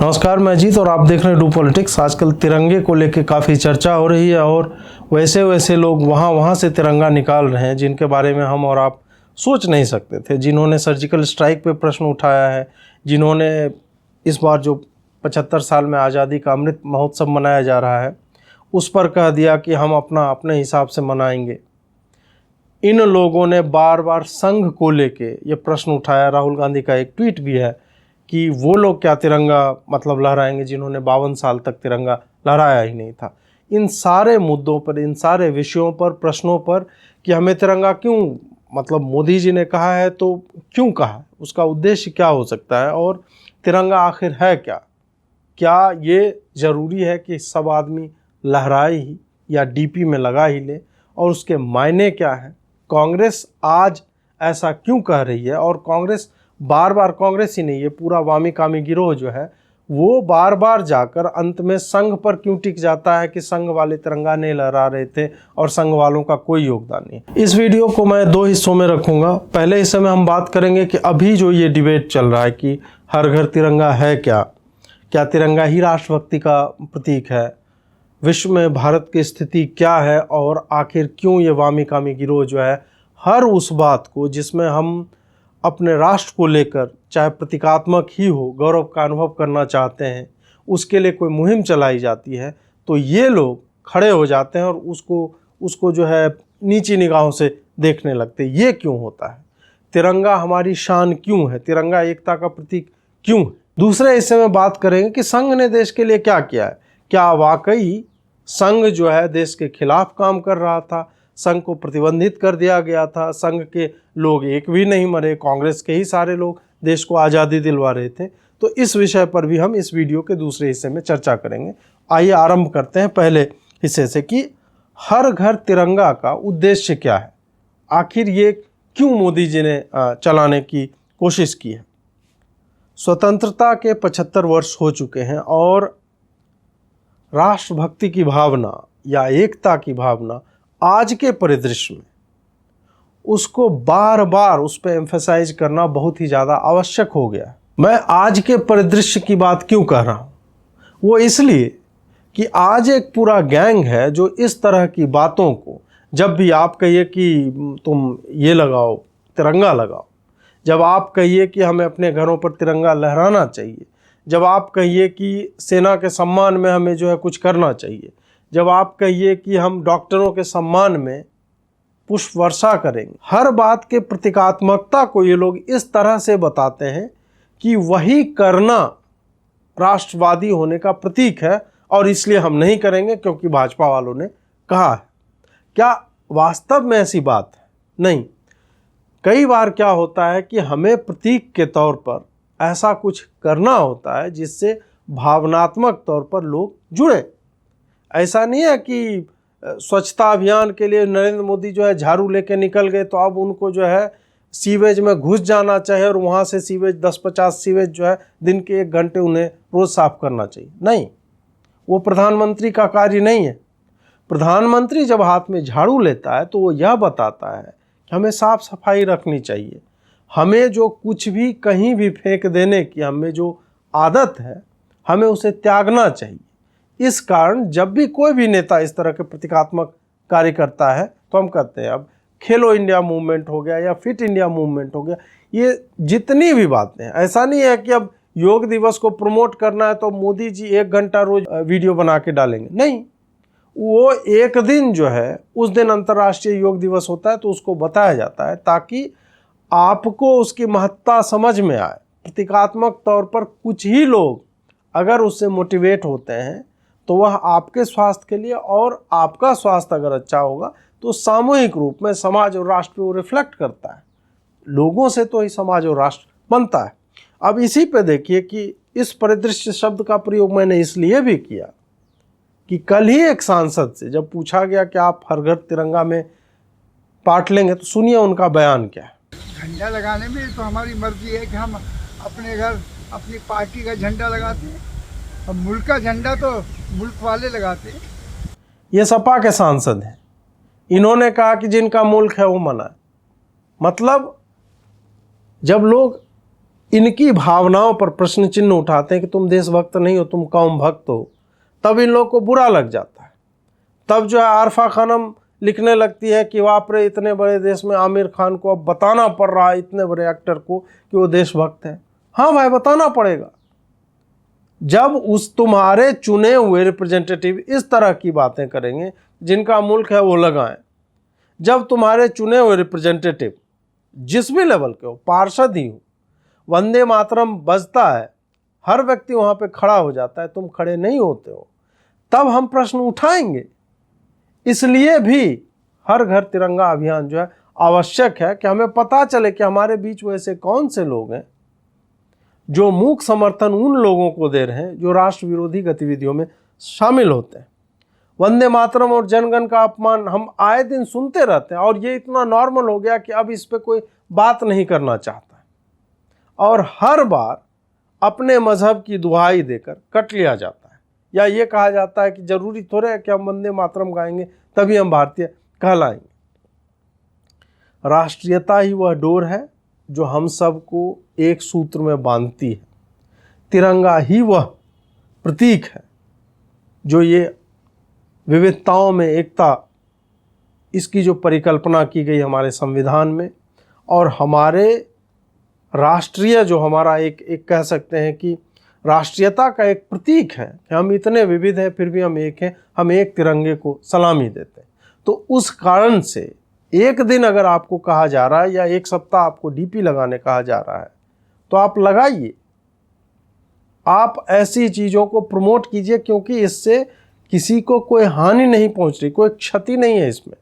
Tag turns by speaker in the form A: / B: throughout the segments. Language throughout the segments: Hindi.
A: नमस्कार, मैं अजीत और आप देख रहे हैं डू पॉलिटिक्स। आजकल तिरंगे को लेकर काफ़ी चर्चा हो रही है और वैसे लोग वहाँ से तिरंगा निकाल रहे हैं जिनके बारे में हम और आप सोच नहीं सकते थे। जिन्होंने सर्जिकल स्ट्राइक पे प्रश्न उठाया है, जिन्होंने इस बार जो 75 साल में आज़ादी का अमृत महोत्सव मनाया जा रहा है उस पर कह दिया कि हम अपने हिसाब से मनाएंगे। इन लोगों ने बार बार संघ को लेके ये प्रश्न उठाया। राहुल गांधी का एक ट्वीट भी है कि वो लोग क्या तिरंगा लहराएंगे जिन्होंने 52 साल तक तिरंगा लहराया ही नहीं था। इन सारे मुद्दों पर, इन सारे विषयों पर, प्रश्नों पर कि हमें तिरंगा क्यों मोदी जी ने कहा है तो क्यों कहा, उसका उद्देश्य क्या हो सकता है और तिरंगा आखिर है क्या ये ज़रूरी है कि सब आदमी लहराए ही या डीपी में लगा ही ले, और उसके मायने क्या हैं। कांग्रेस आज ऐसा क्यों कह रही है और कांग्रेस बार कांग्रेस ही नहीं, ये पूरा वामी कामी गिरोह जो है वो बार जाकर अंत में संघ पर क्यों टिक जाता है कि संघ वाले तिरंगा नहीं लहरा रहे थे और संघ वालों का कोई योगदान नहीं। इस वीडियो को मैं 2 हिस्सों में रखूंगा। पहले हिस्से में हम बात करेंगे कि अभी जो ये डिबेट चल रहा है कि हर घर तिरंगा है क्या तिरंगा ही राष्ट्रभक्ति का प्रतीक है, विश्व में भारत की स्थिति क्या है और आखिर क्यों ये वामी कामी गिरोह जो है हर उस बात को जिसमें हम अपने राष्ट्र को लेकर, चाहे प्रतीकात्मक ही हो, गौरव का अनुभव करना चाहते हैं, उसके लिए कोई मुहिम चलाई जाती है तो ये लोग खड़े हो जाते हैं और उसको जो है नीची निगाहों से देखने लगते हैं। ये क्यों होता है? तिरंगा हमारी शान क्यों है? तिरंगा एकता का प्रतीक क्यों है? दूसरे हिस्से में बात करेंगे कि संघ ने देश के लिए क्या किया है। क्या वाकई संघ जो है देश के खिलाफ काम कर रहा था? संघ को प्रतिबंधित कर दिया गया था, संघ के लोग एक भी नहीं मरे, कांग्रेस के ही सारे लोग देश को आज़ादी दिलवा रहे थे। तो इस विषय पर भी हम इस वीडियो के दूसरे हिस्से में चर्चा करेंगे। आइए आरंभ करते हैं पहले हिस्से से कि हर घर तिरंगा का उद्देश्य क्या है, आखिर ये क्यों मोदी जी ने चलाने की कोशिश की है। स्वतंत्रता के 75 वर्ष हो चुके हैं और राष्ट्रभक्ति की भावना या एकता की भावना आज के परिदृश्य में उसको बार उस पर एम्फेसाइज करना बहुत ही ज़्यादा आवश्यक हो गया है। मैं आज के परिदृश्य की बात क्यों कह रहा हूँ, वो इसलिए कि आज एक पूरा गैंग है जो इस तरह की बातों को, जब भी आप कहिए कि तुम ये लगाओ, तिरंगा लगाओ, जब आप कहिए कि हमें अपने घरों पर तिरंगा लहराना चाहिए, जब आप कहिए कि सेना के सम्मान में हमें जो है कुछ करना चाहिए, जब आप कहिए कि हम डॉक्टरों के सम्मान में पुष्प वर्षा करेंगे, हर बात के प्रतीकात्मकता को ये लोग इस तरह से बताते हैं कि वही करना राष्ट्रवादी होने का प्रतीक है और इसलिए हम नहीं करेंगे क्योंकि भाजपा वालों ने कहा है। क्या वास्तव में ऐसी बात है? नहीं। कई बार क्या होता है कि हमें प्रतीक के तौर पर ऐसा कुछ करना होता है जिससे भावनात्मक तौर पर लोग जुड़े। ऐसा नहीं है कि स्वच्छता अभियान के लिए नरेंद्र मोदी जो है झाड़ू लेके निकल गए तो अब उनको जो है सीवेज में घुस जाना चाहिए और वहाँ से सीवेज 10-50 सीवेज जो है दिन के 1 घंटे उन्हें रोज़ साफ करना चाहिए। नहीं, वो प्रधानमंत्री का कार्य नहीं है। प्रधानमंत्री जब हाथ में झाड़ू लेता है तो वो यह बताता है कि हमें साफ सफाई रखनी चाहिए, हमें जो कुछ भी कहीं भी फेंक देने की हमें जो आदत है हमें उसे त्यागना चाहिए। इस कारण जब भी कोई भी नेता इस तरह के प्रतीकात्मक कार्य करता है तो हम कहते हैं, अब खेलो इंडिया मूवमेंट हो गया या फिट इंडिया मूवमेंट हो गया, ये जितनी भी बातें हैं, ऐसा नहीं है कि अब योग दिवस को प्रमोट करना है तो मोदी जी 1 घंटा रोज वीडियो बना के डालेंगे। नहीं, वो एक दिन जो है उस दिन अंतर्राष्ट्रीय योग दिवस होता है तो उसको बताया जाता है ताकि आपको उसकी महत्ता समझ में आए। प्रतीकात्मक तौर पर कुछ ही लोग अगर उससे मोटिवेट होते हैं तो वह आपके स्वास्थ्य के लिए, और आपका स्वास्थ्य अगर अच्छा होगा तो सामूहिक रूप में समाज और राष्ट्र को रिफ्लेक्ट करता है। लोगों से तो ही समाज और राष्ट्र बनता है। अब इसी पे देखिए कि इस परिदृश्य शब्द का प्रयोग मैंने इसलिए भी किया कि कल ही एक सांसद से जब पूछा गया कि आप हर घर तिरंगा में पार्ट लेंगे तो सुनिए उनका बयान क्या है।
B: झंडा लगाने में तो हमारी मर्जी है कि हम अपने घर अपनी पार्टी का झंडा लगाते हैं, और मुल्क का झंडा तो मुल्क वाले लगाते हैं।
A: ये सपा के सांसद हैं, इन्होंने कहा कि जिनका मुल्क है वो मनाए। मतलब जब लोग इनकी भावनाओं पर प्रश्न चिन्ह उठाते हैं कि तुम देशभक्त नहीं हो, तुम कौम भक्त हो, तब इन लोगों को बुरा लग जाता है। तब जो है आरफा खानम लिखने लगती है कि बाप रे, इतने बड़े देश में आमिर खान को अब बताना पड़ रहा है, इतने बड़े एक्टर को, कि वो देशभक्त है। हाँ भाई, बताना पड़ेगा। जब उस तुम्हारे चुने हुए रिप्रेजेंटेटिव इस तरह की बातें करेंगे, जिनका मुल्क है वो लगाएं, जब तुम्हारे चुने हुए रिप्रेजेंटेटिव जिस भी लेवल के हो, पार्षद ही हो, वंदे मातरम बजता है, हर व्यक्ति वहां पे खड़ा हो जाता है, तुम खड़े नहीं होते हो, तब हम प्रश्न उठाएंगे। इसलिए भी हर घर तिरंगा अभियान जो है आवश्यक है, कि हमें पता चले कि हमारे बीच वो ऐसे कौन से लोग हैं जो मूक समर्थन उन लोगों को दे रहे हैं जो राष्ट्र विरोधी गतिविधियों में शामिल होते हैं। वंदे मातरम और जनगण का अपमान हम आए दिन सुनते रहते हैं, और ये इतना नॉर्मल हो गया कि अब इस पे कोई बात नहीं करना चाहता है, और हर बार अपने मजहब की दुहाई देकर कट लिया जाता है, या ये कहा जाता है कि जरूरी थोड़े है कि हम वंदे मातरम गाएंगे तभी हम भारतीय कहलाएंगे। राष्ट्रीयता ही वह डोर है जो हम सबको एक सूत्र में बांधती है। तिरंगा ही वह प्रतीक है जो ये विविधताओं में एकता, इसकी जो परिकल्पना की गई हमारे संविधान में, और हमारे राष्ट्रीय जो हमारा एक कह सकते हैं कि राष्ट्रीयता का एक प्रतीक है कि हम इतने विविध हैं फिर भी हम एक हैं, हम एक तिरंगे को सलामी देते हैं। तो उस कारण से एक दिन अगर आपको कहा जा रहा है या एक सप्ताह आपको डीपी लगाने कहा जा रहा है, तो आप लगाइए, आप ऐसी चीज़ों को प्रमोट कीजिए, क्योंकि इससे किसी को कोई हानि नहीं पहुंच रही, कोई क्षति नहीं है इसमें।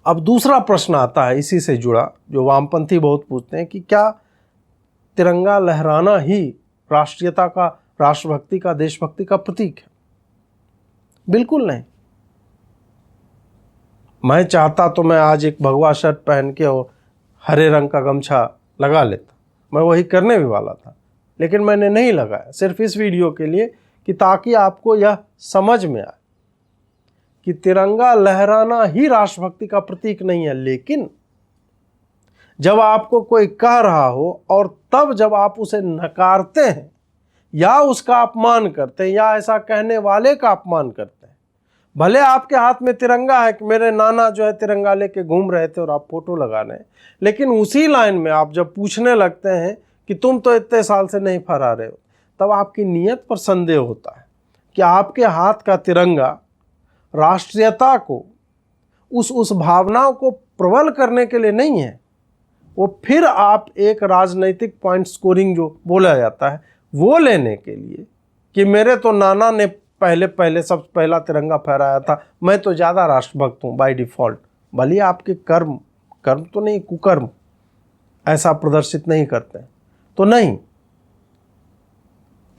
A: अब दूसरा प्रश्न आता है इसी से जुड़ा, जो वामपंथी बहुत पूछते हैं कि क्या तिरंगा लहराना ही राष्ट्रीयता का, राष्ट्रभक्ति का, देशभक्ति का प्रतीक है? बिल्कुल नहीं। मैं चाहता तो मैं आज एक भगवा शर्ट पहन के और हरे रंग का गमछा लगा लेता, मैं वही करने भी वाला था, लेकिन मैंने नहीं लगाया, सिर्फ इस वीडियो के लिए कि ताकि आपको यह समझ में आए कि तिरंगा लहराना ही राष्ट्रभक्ति का प्रतीक नहीं है। लेकिन जब आपको कोई कह रहा हो और तब जब आप उसे नकारते हैं या उसका अपमान करते हैं या ऐसा कहने वाले का अपमान करते हैं, भले आपके हाथ में तिरंगा है कि मेरे नाना जो है तिरंगा लेके घूम रहे थे और आप फोटो लगा रहे हैं, लेकिन उसी लाइन में आप जब पूछने लगते हैं कि तुम तो इतने साल से नहीं फहरा रहे हो, तब आपकी नीयत पर संदेह होता है कि आपके हाथ का तिरंगा राष्ट्रीयता को, उस भावनाओं को प्रबल करने के लिए नहीं है, वो फिर आप एक राजनीतिक पॉइंट स्कोरिंग जो बोला जाता है वो लेने के लिए कि मेरे तो नाना ने पहले सबसे पहला तिरंगा फहराया था, मैं तो ज़्यादा राष्ट्रभक्त हूँ बाय डिफ़ॉल्ट। भले आपके कर्म तो नहीं, कुकर्म ऐसा प्रदर्शित नहीं करते, तो नहीं,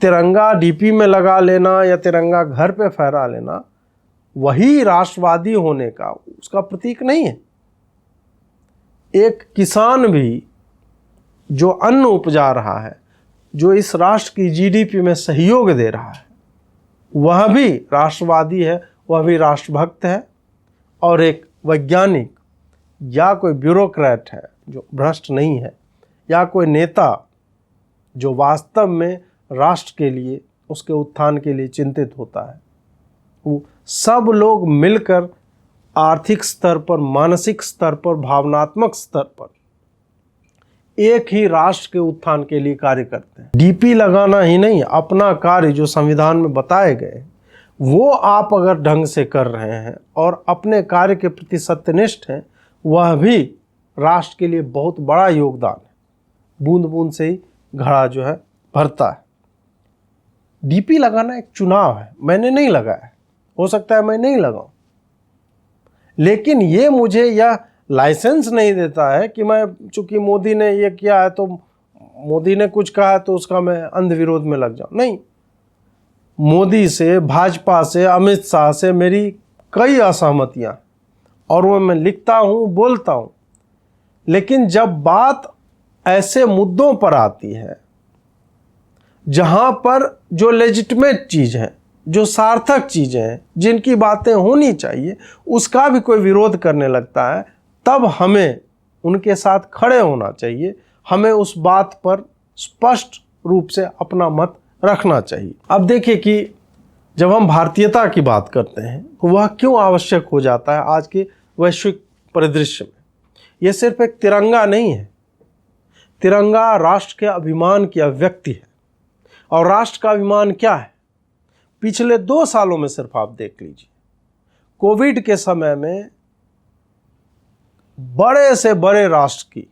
A: तिरंगा डीपी में लगा लेना या तिरंगा घर पे फहरा लेना वही राष्ट्रवादी होने का उसका प्रतीक नहीं है। एक किसान भी जो अन्न उपजा रहा है, जो इस राष्ट्र की जीडीपी में सहयोग दे रहा है, वह भी राष्ट्रवादी है, वह भी राष्ट्रभक्त है। और एक वैज्ञानिक या कोई ब्यूरोक्रेट है जो भ्रष्ट नहीं है, या कोई नेता जो वास्तव में राष्ट्र के लिए, उसके उत्थान के लिए चिंतित होता है, वो सब लोग मिलकर आर्थिक स्तर पर, मानसिक स्तर पर, भावनात्मक स्तर पर एक ही राष्ट्र के उत्थान के लिए कार्य करते हैं। डीपी लगाना ही नहीं, अपना कार्य जो संविधान में बताए गए वो आप अगर ढंग से कर रहे हैं और अपने कार्य के प्रति सत्यनिष्ठ हैं, वह भी राष्ट्र के लिए बहुत बड़ा योगदान है। बूंद बूंद से ही घड़ा जो है भरता है। डीपी लगाना एक चुनाव है, मैंने नहीं लगाया, हो सकता है मैं नहीं लगाऊं, लेकिन ये मुझे यह लाइसेंस नहीं देता है कि मैं, चूंकि मोदी ने ये किया है तो मोदी ने कुछ कहा है तो उसका मैं अंध विरोध में लग जाऊं। नहीं, मोदी से, भाजपा से, अमित शाह से मेरी कई असहमतियां और वो मैं लिखता हूं, बोलता हूं, लेकिन जब बात ऐसे मुद्दों पर आती है जहां पर जो लेजिटिमेट चीज़ है, जो सार्थक चीज़ें हैं, जिनकी बातें होनी चाहिए, उसका भी कोई विरोध करने लगता है, तब हमें उनके साथ खड़े होना चाहिए हमें उस बात पर स्पष्ट रूप से अपना मत रखना चाहिए। अब देखिए कि जब हम भारतीयता की बात करते हैं तो वह क्यों आवश्यक हो जाता है आज के वैश्विक परिदृश्य में। यह सिर्फ एक तिरंगा नहीं है। तिरंगा राष्ट्र के अभिमान की अभिव्यक्ति है। और राष्ट्र का अभिमान क्या है? पिछले 2 सालों में सिर्फ आप देख लीजिए, कोविड के समय में बड़े से बड़े राष्ट्र की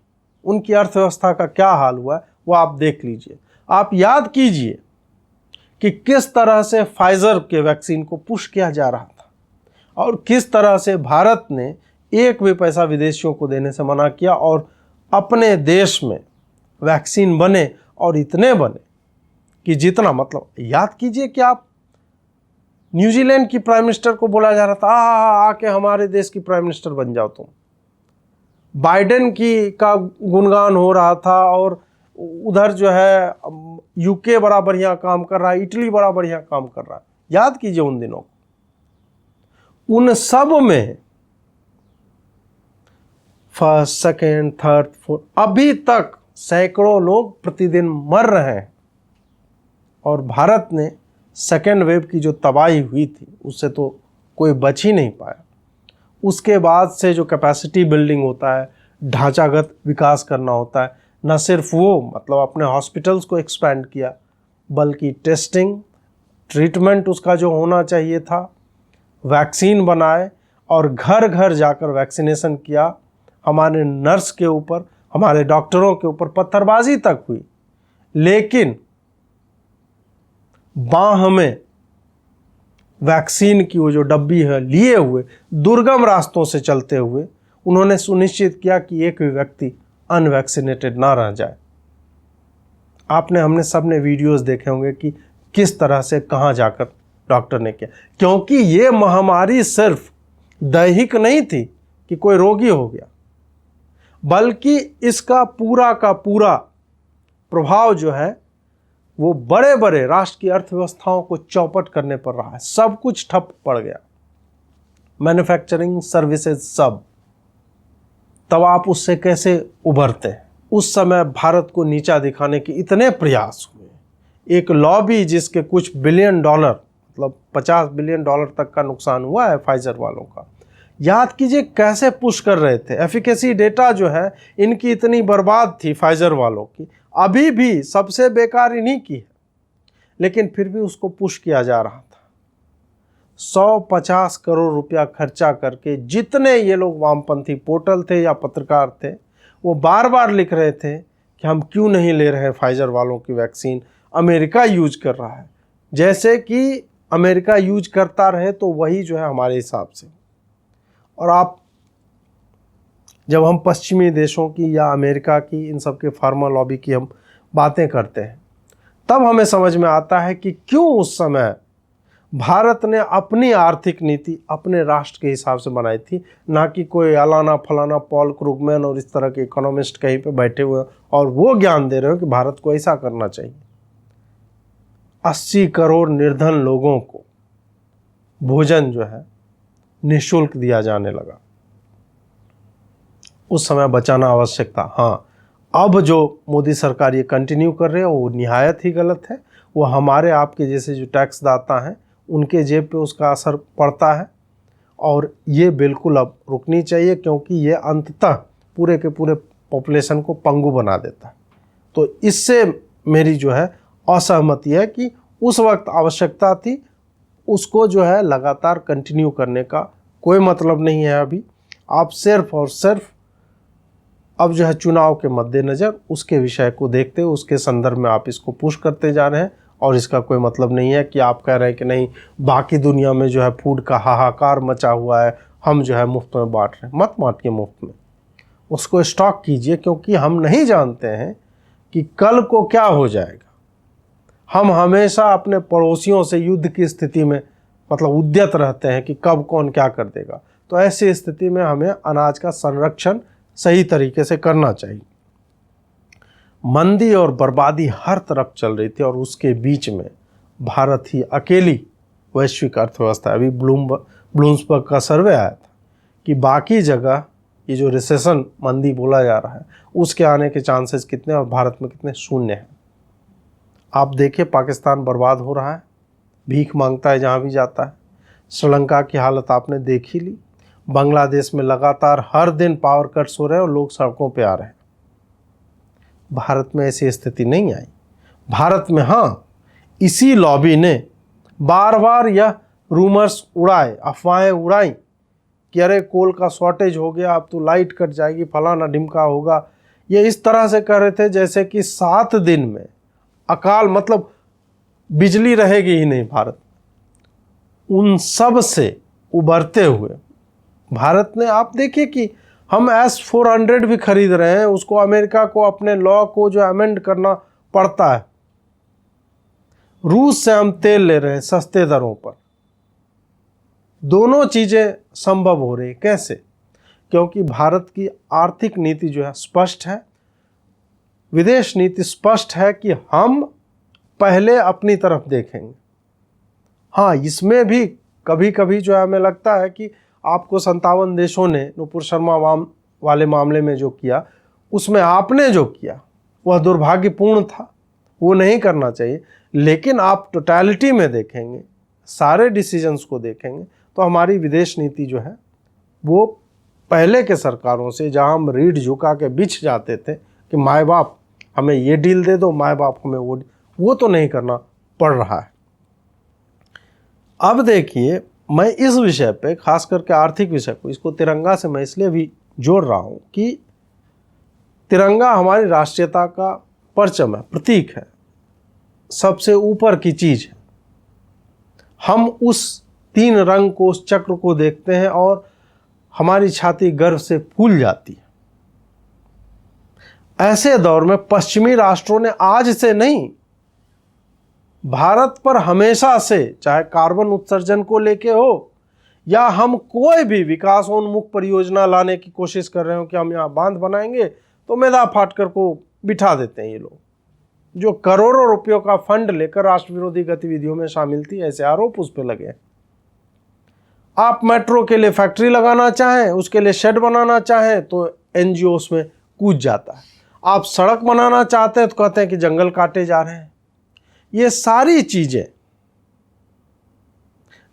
A: उनकी अर्थव्यवस्था का क्या हाल हुआ है वो आप देख लीजिए। आप याद कीजिए कि किस तरह से फाइजर के वैक्सीन को पुश किया जा रहा था और किस तरह से भारत ने एक भी पैसा विदेशियों को देने से मना किया और अपने देश में वैक्सीन बने और इतने बने कि जितना, मतलब याद कीजिए कि आप न्यूजीलैंड की प्राइम मिनिस्टर को बोला जा रहा था आके हमारे देश की प्राइम मिनिस्टर बन जाओ तुम। बाइडेन की का गुणगान हो रहा था और उधर जो है यूके बड़ा बढ़िया काम कर रहा है, इटली बड़ा बढ़िया काम कर रहा है। याद कीजिए उन दिनों को। उन सब में फर्स्ट, सेकेंड, थर्ड, फोर्थ, अभी तक सैकड़ों लोग प्रतिदिन मर रहे हैं और भारत ने सेकेंड वेव की जो तबाही हुई थी उससे तो कोई बच ही नहीं पाया। उसके बाद से जो कैपेसिटी बिल्डिंग होता है, ढांचागत विकास करना होता है, न सिर्फ वो मतलब अपने हॉस्पिटल्स को एक्सपैंड किया बल्कि टेस्टिंग, ट्रीटमेंट उसका जो होना चाहिए था, वैक्सीन बनाए और घर घर जाकर वैक्सीनेशन किया। हमारे नर्स के ऊपर, हमारे डॉक्टरों के ऊपर पत्थरबाजी तक हुई, लेकिन बाह में वैक्सीन की वो जो डब्बी है लिए हुए दुर्गम रास्तों से चलते हुए उन्होंने सुनिश्चित किया कि एक भी व्यक्ति अनवैक्सीनेटेड ना रह जाए। हमने सबने वीडियोस देखे होंगे कि किस तरह से कहां जाकर डॉक्टर ने किया, क्योंकि ये महामारी सिर्फ दैहिक नहीं थी कि कोई रोगी हो गया, बल्कि इसका पूरा का पूरा प्रभाव जो है वो बड़े बड़े राष्ट्र की अर्थव्यवस्थाओं को चौपट करने पर रहा है। सब कुछ ठप पड़ गया, मैन्युफैक्चरिंग, सर्विसेज, सब। तब आप उससे कैसे उभरते हैं? उस समय भारत को नीचा दिखाने के इतने प्रयास हुए। एक लॉबी जिसके कुछ बिलियन डॉलर, मतलब 50 बिलियन डॉलर तक का नुकसान हुआ है फाइजर वालों का। याद कीजिए कैसे पुश कर रहे थे। एफिकेसी डेटा जो है इनकी इतनी बर्बाद थी फाइजर वालों की, अभी भी सबसे बेकार इन्हीं की है, लेकिन फिर भी उसको पुश किया जा रहा था। 150 करोड़ रुपया खर्चा करके जितने ये लोग वामपंथी पोर्टल थे या पत्रकार थे वो बार बार लिख रहे थे कि हम क्यों नहीं ले रहे फाइजर वालों की वैक्सीन, अमेरिका यूज कर रहा है। जैसे कि अमेरिका यूज करता रहे तो वही जो है हमारे हिसाब से। और आप जब हम पश्चिमी देशों की या अमेरिका की इन सब के फार्मा लॉबी की हम बातें करते हैं तब हमें समझ में आता है कि क्यों उस समय भारत ने अपनी आर्थिक नीति अपने राष्ट्र के हिसाब से बनाई थी, ना कि कोई अलाना फलाना पॉल क्रूगमैन और इस तरह के इकोनॉमिस्ट कहीं पे बैठे हुए और वो ज्ञान दे रहे हो कि भारत को ऐसा करना चाहिए। 80 करोड़ निर्धन लोगों को भोजन जो है निःशुल्क दिया जाने लगा। उस समय बचाना आवश्यक था। हाँ, अब जो मोदी सरकार ये कंटिन्यू कर रहे हैं वो निहायत ही गलत है। वो हमारे आपके जैसे जो टैक्स दाता हैं उनके जेब पे उसका असर पड़ता है और ये बिल्कुल अब रुकनी चाहिए, क्योंकि ये अंततः पूरे के पूरे पॉपुलेशन को पंगु बना देता है। तो इससे मेरी जो है असहमति है कि उस वक्त आवश्यकता थी, उसको जो है लगातार कंटिन्यू करने का कोई मतलब नहीं है। अभी आप सिर्फ और सिर्फ अब जो है चुनाव के मद्देनज़र उसके विषय को देखते हुए उसके संदर्भ में आप इसको पुश करते जा रहे हैं और इसका कोई मतलब नहीं है कि आप कह रहे हैं कि नहीं बाकी दुनिया में जो है फूड का हाहाकार मचा हुआ है, हम जो है मुफ्त में बांट रहे हैं। मत बांटिए मुफ्त में, उसको स्टॉक कीजिए, क्योंकि हम नहीं जानते हैं कि कल को क्या हो जाएगा। हम हमेशा अपने पड़ोसियों से युद्ध की स्थिति में मतलब उद्यत रहते हैं कि कब कौन क्या कर देगा। तो ऐसी स्थिति में हमें अनाज का संरक्षण सही तरीके से करना चाहिए। मंदी और बर्बादी हर तरफ चल रही थी और उसके बीच में भारत ही अकेली वैश्विक अर्थव्यवस्था। अभी ब्लूमबर्ग का सर्वे आया था कि बाकी जगह ये जो रिसेशन मंदी बोला जा रहा है उसके आने के चांसेस कितने और भारत में कितने शून्य हैं। आप देखिए पाकिस्तान बर्बाद हो रहा है, भीख मांगता है जहाँ भी जाता है। श्रीलंका की हालत आपने देख ही ली। बांग्लादेश में लगातार हर दिन पावर कट्स हो रहे हैं और लोग सड़कों पे आ रहे हैं। भारत में ऐसी स्थिति नहीं आई। भारत में हाँ, इसी लॉबी ने बार बार यह रूमर्स उड़ाए, अफवाहें उड़ाई कि अरे कोल का शॉर्टेज हो गया, अब तो लाइट कट जाएगी, फलाना ढिमका होगा। ये इस तरह से कर रहे थे जैसे कि 7 दिन में अकाल, मतलब बिजली रहेगी ही नहीं भारत। उन सब से उबरते हुए भारत ने, आप देखिए कि हम S-400 भी खरीद रहे हैं, उसको अमेरिका को अपने लॉ को जो अमेंड करना पड़ता है। रूस से हम तेल ले रहे हैं सस्ते दरों पर। दोनों चीजें संभव हो रही। कैसे? क्योंकि भारत की आर्थिक नीति जो है स्पष्ट है, विदेश नीति स्पष्ट है कि हम पहले अपनी तरफ देखेंगे। हाँ, इसमें भी कभी कभी जो है हमें लगता है कि आपको 57 देशों ने नुपुर शर्मा वाले मामले में जो किया, उसमें आपने जो किया वह दुर्भाग्यपूर्ण था, वो नहीं करना चाहिए। लेकिन आप टोटलिटी में देखेंगे, सारे डिसीजंस को देखेंगे, तो हमारी विदेश नीति जो है वो पहले के सरकारों से, जहां हम रीढ़ झुका के बिछ जाते थे कि माए बाप हमें ये डील दे दो, माए बाप हमें वो तो नहीं करना पड़ रहा है। अब देखिए, मैं इस विषय पे, खास करके आर्थिक विषय को, इसको तिरंगा से मैं इसलिए भी जोड़ रहा हूं कि तिरंगा हमारी राष्ट्रीयता का परचम है, प्रतीक है, सबसे ऊपर की चीज है। हम उस 3 रंग को, उस चक्र को देखते हैं और हमारी छाती गर्व से फूल जाती है। ऐसे दौर में पश्चिमी राष्ट्रों ने आज से नहीं, भारत पर हमेशा से, चाहे कार्बन उत्सर्जन को लेके हो या हम कोई भी विकासोन्मुख परियोजना लाने की कोशिश कर रहे हो कि हम यहाँ बांध बनाएंगे, तो मेधा फाटकर को बिठा देते हैं ये लोग, जो करोड़ों रुपयों का फंड लेकर राष्ट्र विरोधी गतिविधियों में शामिल थी। ऐसे आरोप उस पर लगे। आप मेट्रो के लिए फैक्ट्री लगाना चाहें, उसके लिए शेड बनाना चाहें, तो NGO उसमें कूद जाता है। आप सड़क बनाना चाहते हैं तो कहते हैं कि जंगल काटे जा रहे हैं। ये सारी चीजें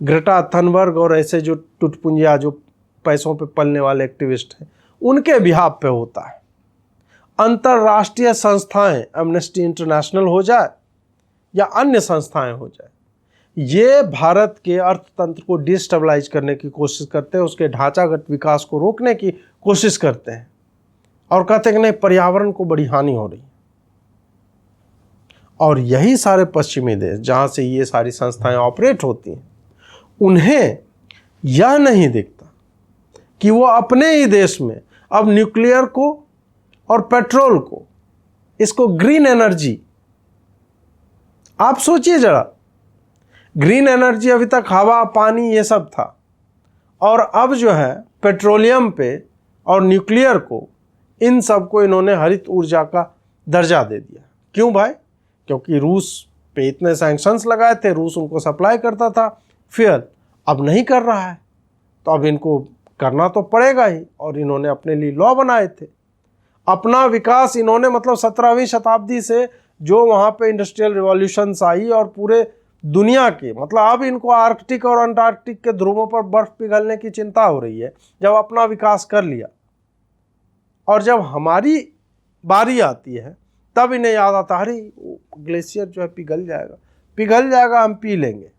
A: ग्रेटा थनबर्ग और ऐसे जो टुटपुंजिया, जो पैसों पे पलने वाले एक्टिविस्ट हैं, उनके बिहाफ पे होता है। अंतरराष्ट्रीय संस्थाएं, एमनेस्टी इंटरनेशनल हो जाए या अन्य संस्थाएं हो जाए, ये भारत के अर्थतंत्र को डिस्टेबलाइज करने की कोशिश करते हैं, उसके ढांचागत विकास को रोकने की कोशिश करते हैं और कहते हैं कि नहीं, पर्यावरण को बड़ी हानि हो रही है। और यही सारे पश्चिमी देश जहां से ये सारी संस्थाएं ऑपरेट होती हैं, उन्हें यह नहीं दिखता कि वो अपने ही देश में अब न्यूक्लियर को और पेट्रोल को, इसको ग्रीन एनर्जी, आप सोचिए जरा, ग्रीन एनर्जी अभी तक हवा, पानी ये सब था, और अब जो है पेट्रोलियम पे और न्यूक्लियर को, इन सब को इन्होंने हरित ऊर्जा का दर्जा दे दिया। क्यों भाई? क्योंकि रूस पे इतने सैंक्शंस लगाए थे, रूस उनको सप्लाई करता था फ्यूल, अब नहीं कर रहा है, तो अब इनको करना तो पड़ेगा ही। और इन्होंने अपने लिए लॉ बनाए थे, अपना विकास इन्होंने, मतलब 17वीं शताब्दी से जो वहाँ पे इंडस्ट्रियल रिवॉल्यूशंस आई और पूरे दुनिया के, मतलब अब इनको आर्कटिक और अंटार्कटिक के ध्रुवों पर बर्फ पिघलने की चिंता हो रही है, जब अपना विकास कर लिया। और जब हमारी बारी आती है तब इन्हें याद आता है, अरे ग्लेशियर जो है पिघल जाएगा, हम पी लेंगे।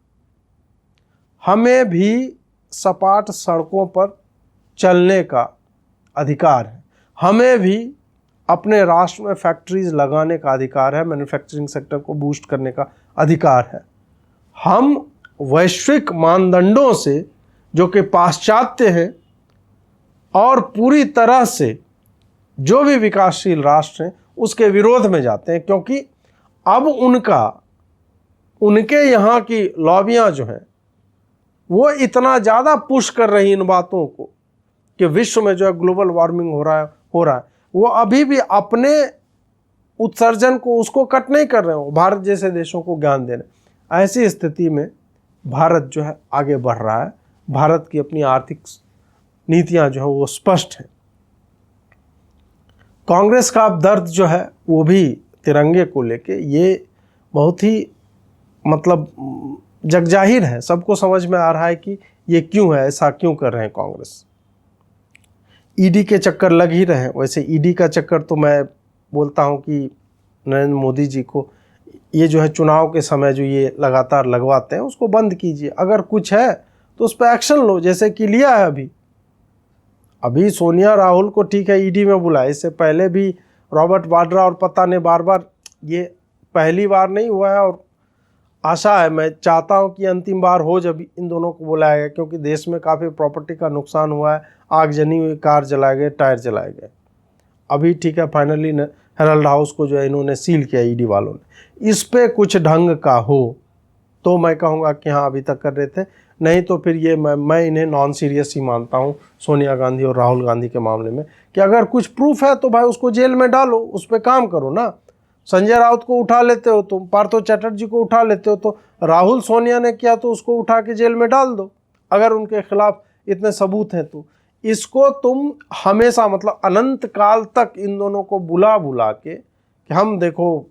A: हमें भी सपाट सड़कों पर चलने का अधिकार है, हमें भी अपने राष्ट्र में फैक्ट्रीज लगाने का अधिकार है, मैन्युफैक्चरिंग सेक्टर को बूस्ट करने का अधिकार है। हम वैश्विक मानदंडों से, जो कि पाश्चात्य हैं, और पूरी तरह से जो भी विकासशील राष्ट्र हैं उसके विरोध में जाते हैं, क्योंकि अब उनके यहाँ की लॉबियाँ जो हैं वो इतना ज़्यादा पुश कर रही इन बातों को कि विश्व में जो है ग्लोबल वार्मिंग हो रहा है, वो अभी भी अपने उत्सर्जन को, उसको कट नहीं कर रहे हो, भारत जैसे देशों को ज्ञान दे रहे। ऐसी स्थिति में भारत जो है आगे बढ़ रहा है। भारत की अपनी आर्थिक नीतियां जो है वो स्पष्ट हैं। कांग्रेस का अब दर्द जो है वो भी तिरंगे को लेके ये बहुत ही मतलब जगजाहिर है, सबको समझ में आ रहा है कि ये क्यों है, ऐसा क्यों कर रहे हैं कांग्रेस। ईडी के चक्कर लग ही रहे हैं। वैसे ईडी का चक्कर तो मैं बोलता हूं कि नरेंद्र मोदी जी को ये जो है चुनाव के समय जो ये लगातार लगवाते हैं उसको बंद कीजिए। अगर कुछ है तो उस पर एक्शन लो, जैसे कि लिया है अभी सोनिया राहुल को ठीक है ईडी में बुलाया, इससे पहले भी रॉबर्ट वाड्रा और पता ने बार बार, ये पहली बार नहीं हुआ है और आशा है, मैं चाहता हूं कि अंतिम बार हो जब इन दोनों को बुलाया गया, क्योंकि देश में काफ़ी प्रॉपर्टी का नुकसान हुआ है, आगजनी हुई, कार जलाए गए, टायर जलाए गए। अभी ठीक है फाइनली हेराल्ड हाउस को जो है इन्होंने सील किया ईडी वालों ने। इस पे कुछ ढंग का हो तो मैं कहूँगा कि हाँ अभी तक कर रहे थे, नहीं तो फिर ये मैं इन्हें नॉन सीरियस ही मानता हूँ सोनिया गांधी और राहुल गांधी के मामले में, कि अगर कुछ प्रूफ है तो भाई उसको जेल में डालो, उस पर काम करो ना। संजय राउत को उठा लेते हो तुम, पार्थो चैटर्जी को उठा लेते हो, तो राहुल सोनिया ने किया तो उसको उठा के जेल में डाल दो अगर उनके खिलाफ इतने सबूत हैं तो। इसको तुम हमेशा मतलब अनंत काल तक इन दोनों को बुला बुला के कि हम देखो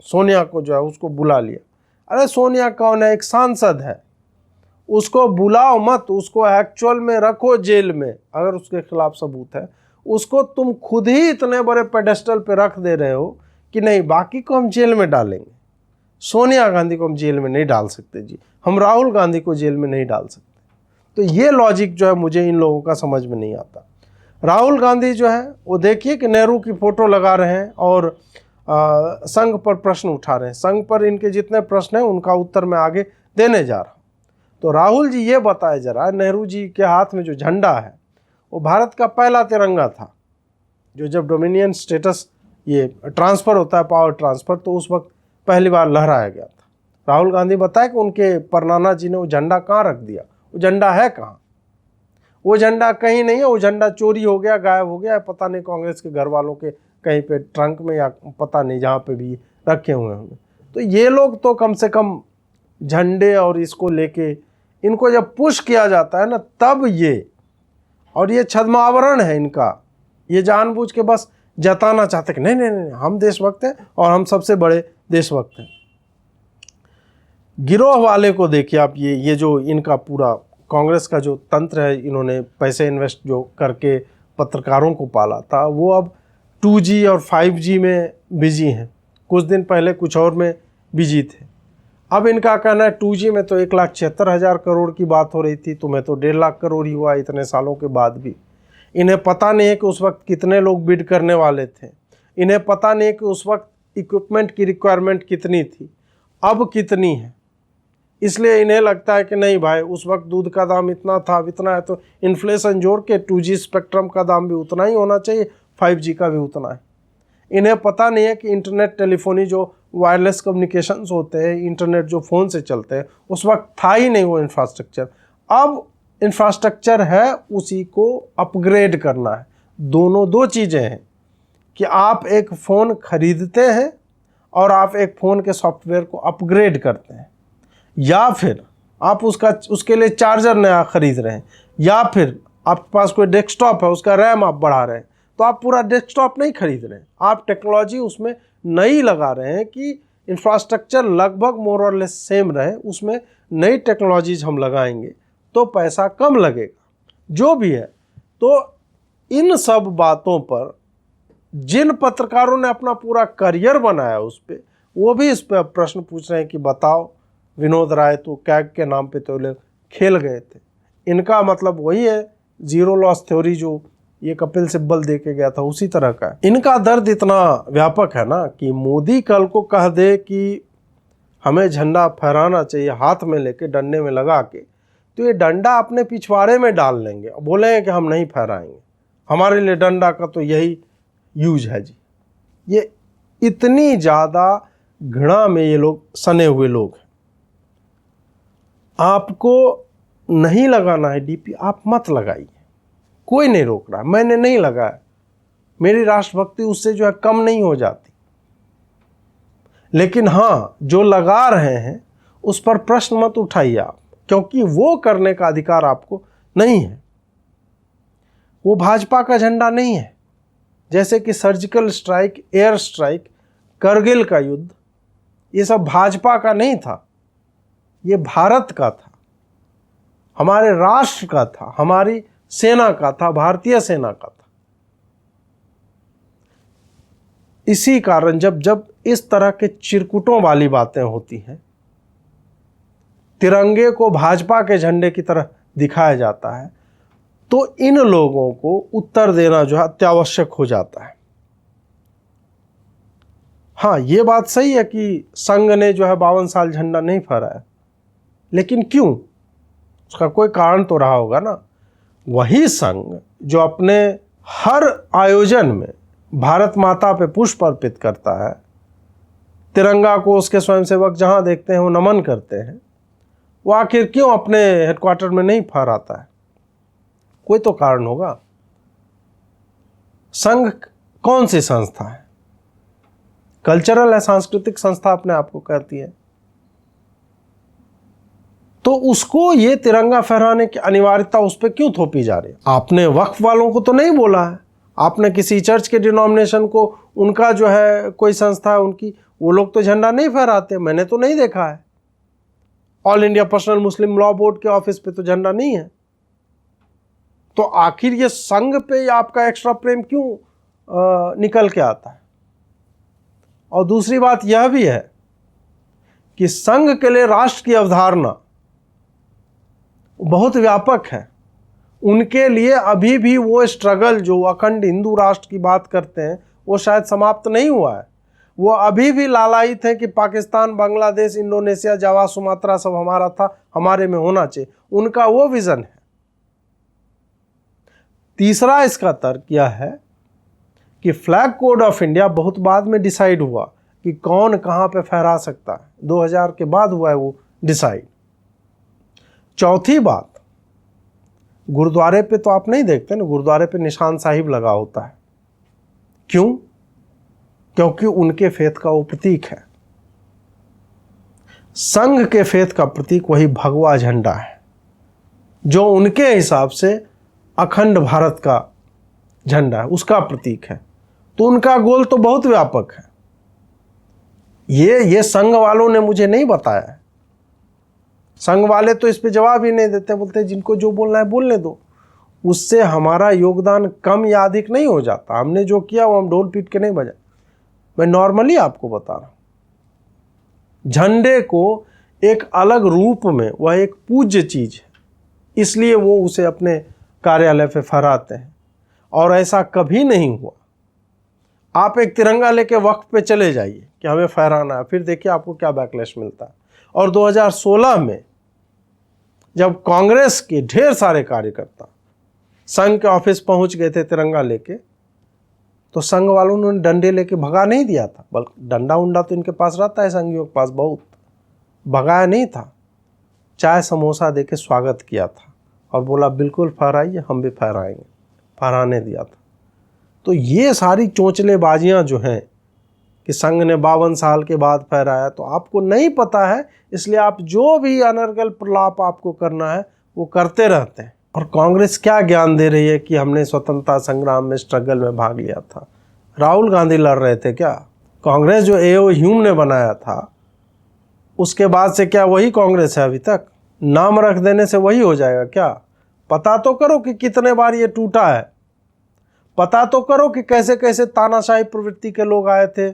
A: सोनिया को जो है उसको बुला लिया। अरे सोनिया कौन है, एक सांसद है, उसको बुलाओ मत, उसको एक्चुअल में रखो जेल में अगर उसके खिलाफ सबूत है। उसको तुम खुद ही इतने बड़े पेडेस्टल पे रख दे रहे हो कि नहीं बाकी को हम जेल में डालेंगे, सोनिया गांधी को हम जेल में नहीं डाल सकते जी, हम राहुल गांधी को जेल में नहीं डाल सकते। तो ये लॉजिक जो है मुझे इन लोगों का समझ में नहीं आता। राहुल गांधी जो है वो देखिए कि नेहरू की फ़ोटो लगा रहे हैं और संघ पर प्रश्न उठा रहे हैं। संघ पर इनके जितने प्रश्न हैं उनका उत्तर मैं आगे देने जा रहा हूँ। तो राहुल जी ये बताए जरा, नेहरू जी के हाथ में जो झंडा है वो भारत का पहला तिरंगा था, जो जब डोमिनियन स्टेटस ये ट्रांसफ़र होता है, पावर ट्रांसफ़र, तो उस वक्त पहली बार लहराया गया था। राहुल गांधी बताए कि उनके परनाना जी ने वो झंडा कहाँ रख दिया, वो झंडा है कहाँ? वो झंडा कहीं नहीं है, वो झंडा चोरी हो गया, गायब हो गया, पता नहीं कांग्रेस के घर वालों के कहीं पे ट्रंक में या पता नहीं जहाँ पे भी रखे हुए होंगे। तो ये लोग तो कम से कम झंडे और इसको लेके, इनको जब पुश किया जाता है ना तब ये, और ये छद्मावरण है इनका, ये जानबूझ के बस जताना चाहते कि नहीं नहीं नहीं हम देशभक्त हैं और हम सबसे बड़े देशभक्त हैं। गिरोह वाले को देखिए आप, ये जो इनका पूरा कांग्रेस का जो तंत्र है, इन्होंने पैसे इन्वेस्ट जो करके पत्रकारों को पाला था, वो अब 2G और 5G में बिजी हैं। कुछ दिन पहले कुछ और में बिजी थे। अब इनका कहना है 2G में तो 1,76,000 करोड़ की बात हो रही थी, तुम्हें तो 1.5 लाख करोड़ ही हुआ इतने सालों के बाद भी। इन्हें पता नहीं है कि उस वक्त कितने लोग बिड करने वाले थे, इन्हें पता नहीं है कि उस वक्त इक्विपमेंट की रिक्वायरमेंट कितनी थी, अब कितनी है। इसलिए इन्हें लगता है कि नहीं भाई उस वक्त दूध का दाम इतना था, इतना है, तो इन्फ्लेशन जोड़ के 2G स्पेक्ट्रम का दाम भी उतना ही होना चाहिए, 5G का भी उतना है। इन्हें पता नहीं है कि इंटरनेट टेलीफोनी जो वायरलेस कम्युनिकेशंस होते हैं, इंटरनेट जो फ़ोन से चलते हैं, उस वक्त था ही नहीं वो इंफ्रास्ट्रक्चर। अब इंफ्रास्ट्रक्चर है, उसी को अपग्रेड करना है। दोनों दो चीज़ें हैं कि आप एक फ़ोन खरीदते हैं और आप एक फ़ोन के सॉफ्टवेयर को अपग्रेड करते हैं, या फिर आप उसके लिए चार्जर नया खरीद रहे हैं, या फिर आपके पास कोई डेस्कटॉप है उसका रैम आप बढ़ा रहे हैं। तो आप पूरा डेस्कटॉप नहीं खरीद रहे हैं, आप टेक्नोलॉजी उसमें नई लगा रहे हैं कि इंफ्रास्ट्रक्चर लगभग मोर और लेस सेम रहे, उसमें नई टेक्नोलॉजीज हम लगाएंगे तो पैसा कम लगेगा, जो भी है। तो इन सब बातों पर जिन पत्रकारों ने अपना पूरा करियर बनाया उस पर, वो भी इस पर प्रश्न पूछ रहे हैं कि बताओ विनोद राय तो कैग के नाम पे तो लोग खेल गए थे। इनका मतलब वही है जीरो लॉस थ्योरी जो ये कपिल सिब्बल दे के गया था, उसी तरह का है। इनका दर्द इतना व्यापक है ना कि मोदी कल को कह दे कि हमें झंडा फहराना चाहिए हाथ में लेके डंडे में लगा के, तो ये डंडा अपने पिछवाड़े में डाल लेंगे और बोलेंगे कि हम नहीं फहराएंगे, हमारे लिए डंडा का तो यही यूज है जी। ये इतनी ज़्यादा घृणा में ये लोग सने हुए लोग हैं। आपको नहीं लगाना है डीपी, आप मत लगाइए, कोई नहीं रोक रहा। मैंने नहीं लगाया, मेरी राष्ट्रभक्ति उससे जो है कम नहीं हो जाती। लेकिन हाँ, जो लगा रहे हैं उस पर प्रश्न मत उठाइए आप, क्योंकि वो करने का अधिकार आपको नहीं है। वो भाजपा का झंडा नहीं है, जैसे कि surgical strike, air strike, Kargil का युद्ध, ये सब भाजपा का नहीं था, ये भारत का था, हमारे राष्ट्र का था, हमारी सेना का था, भारतीय सेना का था। इसी कारण जब जब इस तरह के चिरकुटों वाली बातें होती हैं, तिरंगे को भाजपा के झंडे की तरह दिखाया जाता है, तो इन लोगों को उत्तर देना जो है अत्यावश्यक हो जाता है। हाँ, ये बात सही है कि संघ ने जो है 52 साल झंडा नहीं फहराया, लेकिन क्यों? उसका कोई कारण तो रहा होगा ना। वही संघ जो अपने हर आयोजन में भारत माता पे पुष्प अर्पित करता है, तिरंगा को उसके स्वयंसेवक जहां देखते हैं वो नमन करते हैं, वो आखिर क्यों अपने हेडक्वार्टर में नहीं फहराता है? कोई तो कारण होगा। संघ कौन सी संस्था है? कल्चरल है, सांस्कृतिक संस्था अपने आप को कहती है। तो उसको ये तिरंगा फहराने की अनिवार्यता उस पर क्यों थोपी जा रही है? आपने वक्फ वालों को तो नहीं बोला है, आपने किसी चर्च के डिनोमिनेशन को, उनका जो है कोई संस्था है उनकी, वो लोग तो झंडा नहीं फहराते, मैंने तो नहीं देखा है। ऑल इंडिया पर्सनल मुस्लिम लॉ बोर्ड के ऑफिस पे तो झंडा नहीं है। तो आखिर ये संघ पे आपका एक्स्ट्रा प्रेम क्यों निकल के आता है? और दूसरी बात यह भी है कि संघ के लिए राष्ट्र की अवधारणा बहुत व्यापक है। उनके लिए अभी भी वो स्ट्रगल जो अखंड हिंदू राष्ट्र की बात करते हैं वो शायद समाप्त नहीं हुआ है। वो अभी भी लालायित हैं कि पाकिस्तान, बांग्लादेश, इंडोनेशिया, जावा, सुमात्रा सब हमारा था, हमारे में होना चाहिए। उनका वो विजन है। तीसरा इसका तर्क यह है कि फ्लैग कोड ऑफ इंडिया बहुत बाद में डिसाइड हुआ कि कौन कहाँ पे फहरा सकता है। 2000 के बाद हुआ है वो डिसाइड। चौथी बात, गुरुद्वारे पे तो आप नहीं देखते ना, गुरुद्वारे पे निशान साहिब लगा होता है। क्यों? क्योंकि उनके फेथ का वो प्रतीक है। संघ के फेथ का प्रतीक वही भगवा झंडा है, जो उनके हिसाब से अखंड भारत का झंडा है, उसका प्रतीक है। तो उनका गोल तो बहुत व्यापक है। ये संघ वालों ने मुझे नहीं बताया है। संघ वाले तो इस पे जवाब ही नहीं देते, बोलते जिनको जो बोलना है बोलने दो। उससे हमारा योगदान कम या अधिक नहीं हो जाता। हमने जो किया वो हम ढोल पीट के नहीं बजाए। मैं नॉर्मली आपको बता रहा हूं। झंडे को एक अलग रूप में, वह एक पूज्य चीज है, इसलिए वो उसे अपने कार्यालय पे फहराते हैं। और ऐसा कभी नहीं हुआ। आप एक तिरंगा लेके वक्फ पे चले जाइए कि हमें फहराना है, फिर देखिए आपको क्या बैकलैश मिलता है। और 2016 में जब कांग्रेस के ढेर सारे कार्यकर्ता संघ के ऑफिस पहुंच गए थे तिरंगा लेके, तो संघ वालों ने डंडे लेके भगा नहीं दिया था, बल्कि डंडा उंडा तो इनके पास रहता है संघियों के पास बहुत, भगाया नहीं था। चाय समोसा देके स्वागत किया था और बोला बिल्कुल फहराइए, हम भी फहराएंगे, फहराने दिया था। तो ये सारी चोंचलेबाजियां जो हैं कि संघ ने 52 साल के बाद फहराया, तो आपको नहीं पता है, इसलिए आप जो भी अनर्गल प्रलाप आपको करना है वो करते रहते हैं। और कांग्रेस क्या ज्ञान दे रही है कि हमने स्वतंत्रता संग्राम में, स्ट्रगल में भाग लिया था। राहुल गांधी लड़ रहे थे क्या? कांग्रेस जो एओ ह्यूम ने बनाया था, उसके बाद से क्या वही कांग्रेस है अभी तक? नाम रख देने से वही हो जाएगा क्या? पता तो करो कि कितने बार ये टूटा है। पता तो करो कि कैसे कैसे तानाशाही प्रवृत्ति के लोग आए थे।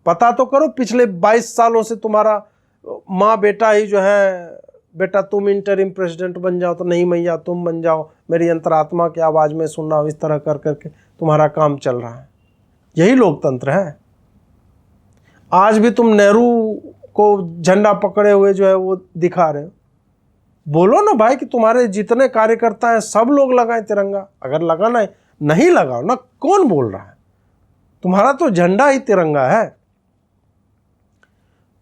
A: पता तो करो पिछले 22 सालों से तुम्हारा माँ बेटा ही जो है, बेटा तुम इंटरिम प्रेसिडेंट बन जाओ, तो नहीं मैया तुम बन जाओ, मेरी अंतरात्मा की आवाज़ में सुन रहा हूँ, इस तरह कर करके तुम्हारा काम चल रहा है। यही लोकतंत्र है। आज भी तुम नेहरू को झंडा पकड़े हुए जो है वो दिखा रहे हो। बोलो ना भाई कि तुम्हारे जितने कार्यकर्ता हैं सब लोग लगाएं तिरंगा। अगर लगाना है, नहीं लगाओ ना, कौन बोल रहा है? तुम्हारा तो झंडा ही तिरंगा है।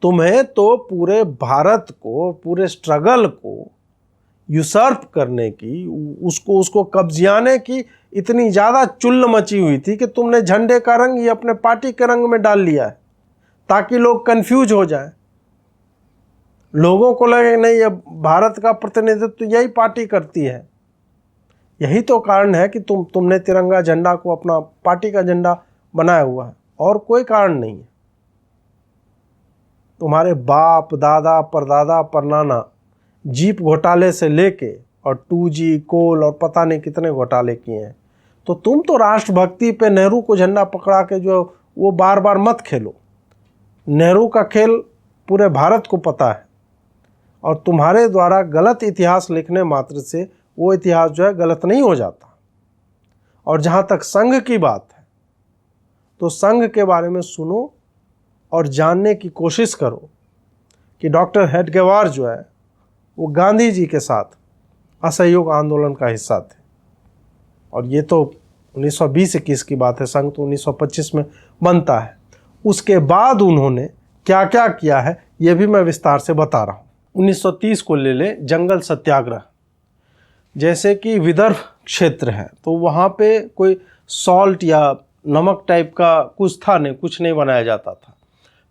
A: तुम्हें तो पूरे भारत को, पूरे स्ट्रगल को यूसर्प करने की, उसको कब्जियाने की इतनी ज़्यादा चुल्ल मची हुई थी कि तुमने झंडे का रंग ये अपने पार्टी के रंग में डाल लिया है, ताकि लोग कंफ्यूज हो जाएं। लोगों को लगे नहीं, ये भारत का प्रतिनिधित्व यही पार्टी करती है, यही तो कारण है कि तुमने तिरंगा झंडा को अपना पार्टी का झंडा बनाया हुआ है, और कोई कारण नहीं है। तुम्हारे बाप दादा परदादा परनाना जीप घोटाले से लेके और 2G कोल और पता नहीं कितने घोटाले किए हैं, तो तुम तो राष्ट्रभक्ति पे नेहरू को झंडा पकड़ा के जो वो बार बार मत खेलो। नेहरू का खेल पूरे भारत को पता है, और तुम्हारे द्वारा गलत इतिहास लिखने मात्र से वो इतिहास जो है गलत नहीं हो जाता। और जहाँ तक संघ की बात है, तो संघ के बारे में सुनो और जानने की कोशिश करो कि डॉक्टर हेडगेवार जो है वो गांधी जी के साथ असहयोग आंदोलन का हिस्सा थे, और ये तो 1920-21 की बात है, संघ तो 1925 में बनता है। उसके बाद उन्होंने क्या क्या किया है ये भी मैं विस्तार से बता रहा हूँ। 1930 को ले ले जंगल सत्याग्रह, जैसे कि विदर्भ क्षेत्र है तो वहाँ पे कोई सॉल्ट या नमक टाइप का कुछ था नहीं, कुछ नहीं बनाया जाता था।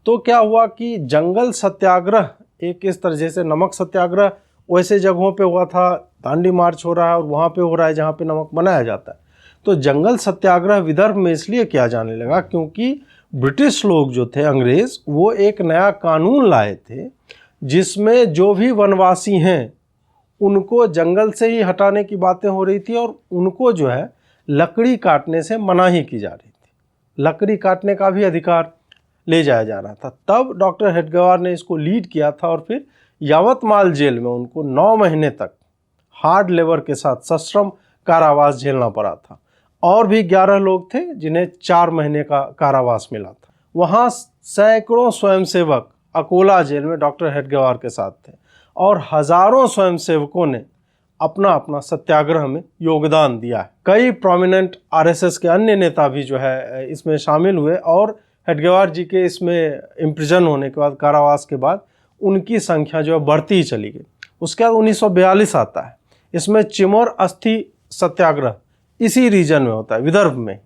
A: तो क्या हुआ कि जंगल सत्याग्रह एक इस तरह, जैसे नमक सत्याग्रह वैसे जगहों पे हुआ था, दांडी मार्च हो रहा है और वहाँ पे हो रहा है जहाँ पे नमक बनाया जाता है। तो जंगल सत्याग्रह विदर्भ में इसलिए किया जाने लगा क्योंकि ब्रिटिश लोग जो थे, अंग्रेज, वो एक नया कानून लाए थे जिसमें जो भी वनवासी हैं उनको जंगल से ही हटाने की बातें हो रही थी, और उनको जो है लकड़ी काटने से मनाही की जा रही थी। लकड़ी काटने का भी अधिकार ले जाया जा रहा था। तब डॉक्टर हेडगेवार ने इसको लीड किया था, और फिर यावतमाल जेल में उनको 9 महीने तक हार्ड लेबर के साथ सश्रम कारावास झेलना पड़ा था। और भी 11 लोग थे जिन्हें 4 महीने का कारावास मिला था। वहाँ सैकड़ों स्वयंसेवक अकोला जेल में डॉक्टर हेडगेवार के साथ थे, और हजारों स्वयंसेवकों ने अपना अपना सत्याग्रह में योगदान दिया है। कई प्रोमिनेंट आरएसएस के अन्य नेता भी जो है इसमें शामिल हुए, और हेडगेवार जी के इसमें इम्प्रिजन होने के बाद, कारावास के बाद, उनकी संख्या जो है बढ़ती ही चली गई। उसके बाद 1942 आता है, इसमें चिमोर अस्थि सत्याग्रह इसी रीजन में होता है, विदर्भ में।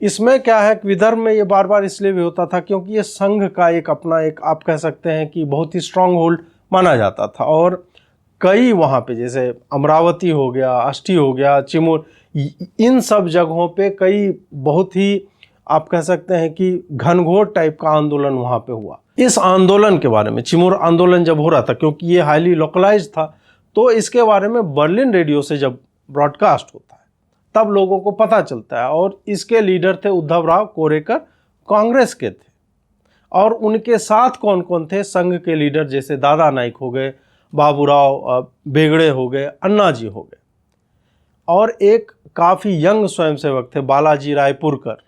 A: इसमें क्या है कि विदर्भ में ये बार बार इसलिए भी होता था क्योंकि ये संघ का एक अपना एक, आप कह सकते हैं कि बहुत ही स्ट्रांग होल्ड माना जाता था, और कई वहाँ पे जैसे अमरावती हो गया, अष्टी हो गया, चिमोर, इन सब जगहों पे कई बहुत ही, आप कह सकते हैं कि घनघोर टाइप का आंदोलन वहाँ पे हुआ। इस आंदोलन के बारे में, चिमोर आंदोलन जब हो रहा था, क्योंकि ये हाईली लोकलाइज था, तो इसके बारे में बर्लिन रेडियो से जब ब्रॉडकास्ट होता है तब लोगों को पता चलता है। और इसके लीडर थे उद्धवराव कोरेकर, कांग्रेस के थे। और उनके साथ कौन कौन थे? संघ के लीडर जैसे दादा नाइक हो गए, बाबूराव बेगड़े हो गए, अन्ना जी हो गए, और एक काफ़ी यंग स्वयंसेवक थे बालाजी रायपुरकर।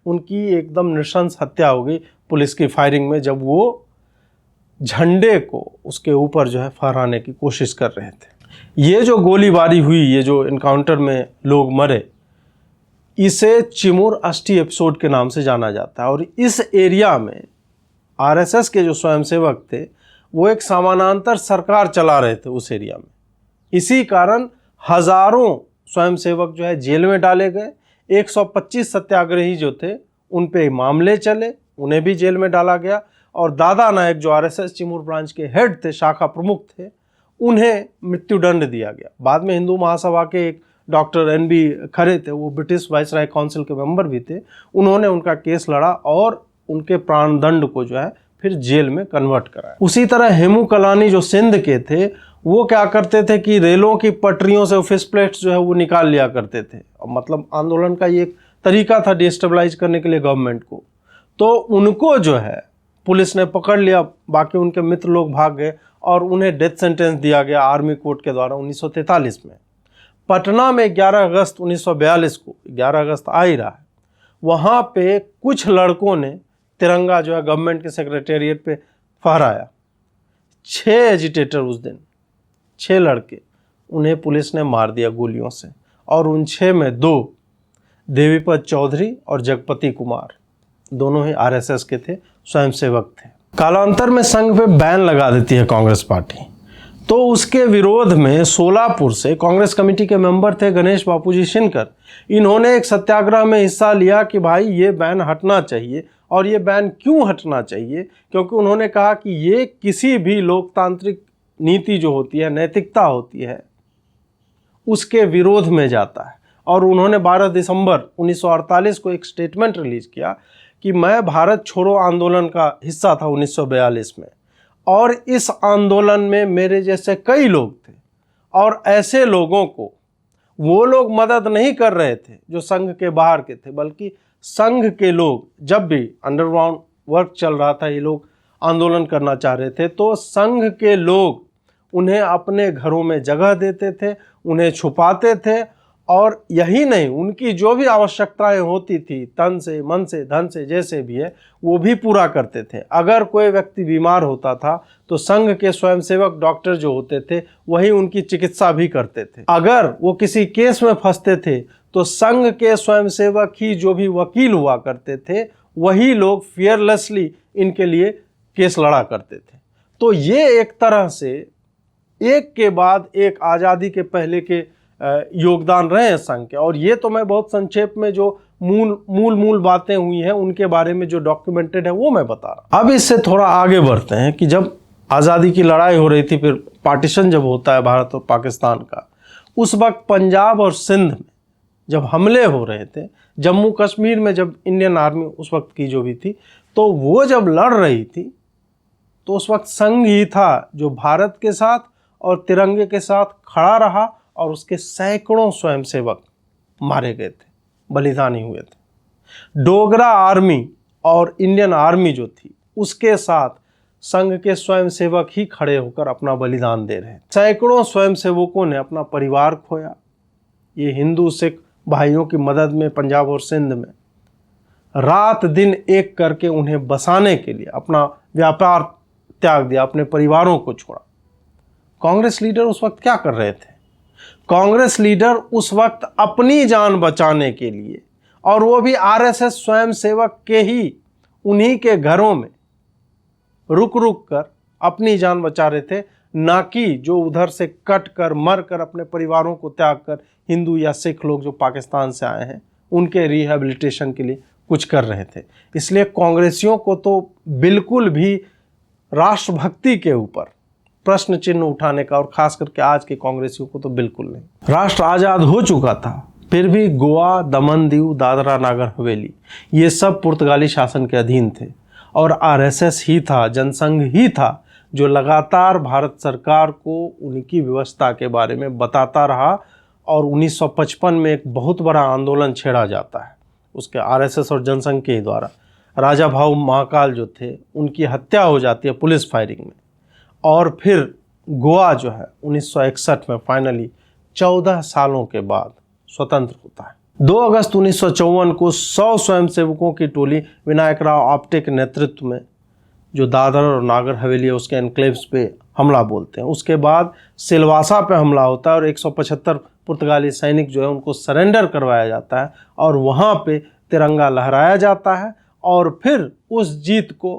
A: उनकी एकदम नृशंस हत्या हो गई पुलिस की फायरिंग में, जब वो झंडे को उसके ऊपर जो है फहराने की कोशिश कर रहे थे। ये जो गोलीबारी हुई, ये जो इनकाउंटर में लोग मरे, इसे चिमोर अष्टी एपिसोड के नाम से जाना जाता है। और इस एरिया में आरएसएस के जो स्वयंसेवक थे वो एक समानांतर सरकार चला रहे थे उस एरिया में। इसी कारण हजारों स्वयंसेवक जो है जेल में डाले गए। 125 सत्याग्रही जो थे उन पे मामले चले, उन्हें भी जेल में डाला गया। और दादा नायक जो आरएसएस चिमूर ब्रांच के हेड थे, शाखा प्रमुख थे, उन्हें मृत्युदंड दिया गया। बाद में हिंदू महासभा के एक डॉक्टर एन.बी. खरे थे, वो ब्रिटिश वाइसराय काउंसिल के मेंबर भी थे, उन्होंने उनका केस लड़ा और उनके प्राणदंड को जो है फिर जेल में कन्वर्ट कराया। उसी तरह हेमू कलानी जो सिंध के थे, वो क्या करते थे कि रेलों की पटरियों से फिश प्लेट्स जो है वो निकाल लिया करते थे। मतलब आंदोलन का ये एक तरीका था डिस्टेबलाइज करने के लिए गवर्नमेंट को। तो उनको जो है पुलिस ने पकड़ लिया, बाकी उनके मित्र लोग भाग गए और उन्हें डेथ सेंटेंस दिया गया आर्मी कोर्ट के द्वारा 1943 में। पटना में 11 अगस्त 1942 को, 11 अगस्त आ ही रहा है, वहाँ पे कुछ लड़कों ने तिरंगा जो है गवर्नमेंट के सेक्रेटेरिएट पे फहराया। 6 एजिटेटर उस दिन, 6 लड़के, उन्हें पुलिस ने मार दिया गोलियों से। और उन 6 में 2 देवीपत चौधरी और जगपति कुमार, दोनों ही आरएसएस के थे, स्वयंसेवक थे। कालांतर में संघ पे बैन लगा देती है कांग्रेस पार्टी। तो उसके विरोध में सोलापुर से कांग्रेस कमेटी के मेंबर थे गणेश बापूजी शिनकर। इन्होंने एक सत्याग्रह में हिस्सा लिया कि भाई ये बैन हटना चाहिए। और ये बैन क्यों हटना चाहिए? क्योंकि उन्होंने कहा कि ये किसी भी लोकतांत्रिक नीति जो होती है, नैतिकता होती है, उसके विरोध में जाता है। और उन्होंने 12 दिसंबर 1948 को एक स्टेटमेंट रिलीज किया कि मैं भारत छोड़ो आंदोलन का हिस्सा था 1942 में, और इस आंदोलन में मेरे जैसे कई लोग थे, और ऐसे लोगों को वो लोग मदद नहीं कर रहे थे जो संघ के बाहर के थे, बल्कि संघ के लोग, जब भी अंडरग्राउंड वर्क चल रहा था, ये लोग आंदोलन करना चाह रहे थे, तो संघ के लोग उन्हें अपने घरों में जगह देते थे, उन्हें छुपाते थे, और यही नहीं, उनकी जो भी आवश्यकताएं होती थी, तन से, मन से, धन से, जैसे भी है, वो भी पूरा करते थे। अगर कोई व्यक्ति बीमार होता था तो संघ के स्वयंसेवक डॉक्टर जो होते थे वही उनकी चिकित्सा भी करते थे। अगर वो किसी केस में फंसते थे तो संघ के स्वयंसेवक ही जो भी वकील हुआ करते थे, वही लोग फियरलेसली इनके लिए केस लड़ा करते थे। तो ये एक तरह से एक के बाद एक आज़ादी के पहले के योगदान रहे हैं संघ के। और ये तो मैं बहुत संक्षेप में जो मूल बातें हुई हैं उनके बारे में जो डॉक्यूमेंटेड है वो मैं बता रहा हूँ। अब इससे थोड़ा आगे बढ़ते हैं कि जब आज़ादी की लड़ाई हो रही थी, फिर पार्टीशन जब होता है भारत और पाकिस्तान का, उस वक्त पंजाब और सिंध में जब हमले हो रहे थे, जम्मू कश्मीर में जब इंडियन आर्मी उस वक्त की जो भी थी, तो वो जब लड़ रही थी तो उस वक्त संघ ही था जो भारत के साथ और तिरंगे के साथ खड़ा रहा, और उसके सैकड़ों स्वयंसेवक मारे गए थे, बलिदानी हुए थे। डोगरा आर्मी और इंडियन आर्मी जो थी उसके साथ संघ के स्वयंसेवक ही खड़े होकर अपना बलिदान दे रहे हैं। सैकड़ों स्वयंसेवकों ने अपना परिवार खोया। ये हिंदू सिख भाइयों की मदद में पंजाब और सिंध में रात दिन एक करके उन्हें बसाने के लिए अपना व्यापार त्याग दिया, अपने परिवारों को छोड़ा। कांग्रेस लीडर उस वक्त क्या कर रहे थे? कांग्रेस लीडर उस वक्त अपनी जान बचाने के लिए, और वो भी आरएसएस स्वयंसेवक के ही उन्हीं के घरों में रुक रुक कर अपनी जान बचा रहे थे, ना कि जो उधर से कट कर मर कर अपने परिवारों को त्याग कर हिंदू या सिख लोग जो पाकिस्तान से आए हैं उनके रिहेबिलिटेशन के लिए कुछ कर रहे थे। इसलिए कांग्रेसियों को तो बिल्कुल भी राष्ट्रभक्ति के ऊपर प्रश्न चिन्ह उठाने का, और खास करके आज के कांग्रेसियों को तो बिल्कुल नहीं। राष्ट्र आज़ाद हो चुका था, फिर भी गोवा, दमन दीव, दादरा नागर हवेली ये सब पुर्तगाली शासन के अधीन थे, और आरएसएस ही था, जनसंघ ही था जो लगातार भारत सरकार को उनकी व्यवस्था के बारे में बताता रहा। और 1955 में एक बहुत बड़ा आंदोलन छेड़ा जाता है उसके आरएसएस और जनसंघ के ही द्वारा। राजा भाऊ महाकाल जो थे उनकी हत्या हो जाती है पुलिस फायरिंग में, और फिर गोवा जो है 1961 में फाइनली 14 सालों के बाद स्वतंत्र होता है। 2 अगस्त 1954 को 100 स्वयंसेवकों की टोली विनायक राव आप्टे के नेतृत्व में, जो दादर और नागर हवेली है उसके एनक्लेव्स पे हमला बोलते हैं, उसके बाद सिलवासा पे हमला होता है और 175 पुर्तगाली सैनिक जो है उनको सरेंडर करवाया जाता है, और वहाँ पे तिरंगा लहराया जाता है, और फिर उस जीत को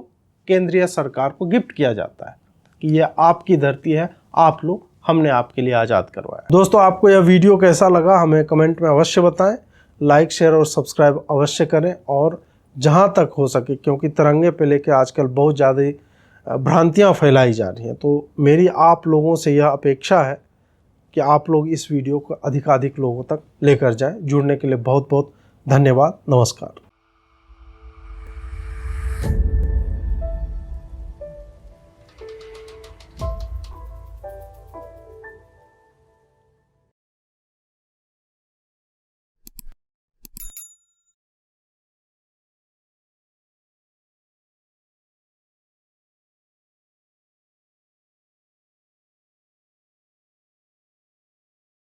A: केंद्रीय सरकार को गिफ्ट किया जाता है कि ये आपकी धरती है, आप लोग, हमने आपके लिए आज़ाद करवाया। दोस्तों, आपको यह वीडियो कैसा लगा हमें कमेंट में अवश्य बताएं। लाइक, शेयर और सब्सक्राइब अवश्य करें, और जहाँ तक हो सके, क्योंकि तिरंगे पे लेके आजकल बहुत ज़्यादा भ्रांतियाँ फैलाई जा रही हैं, तो मेरी आप लोगों से यह अपेक्षा है कि आप लोग इस वीडियो को अधिकाधिक लोगों तक लेकर जाएं। जुड़ने के लिए बहुत बहुत धन्यवाद। नमस्कार।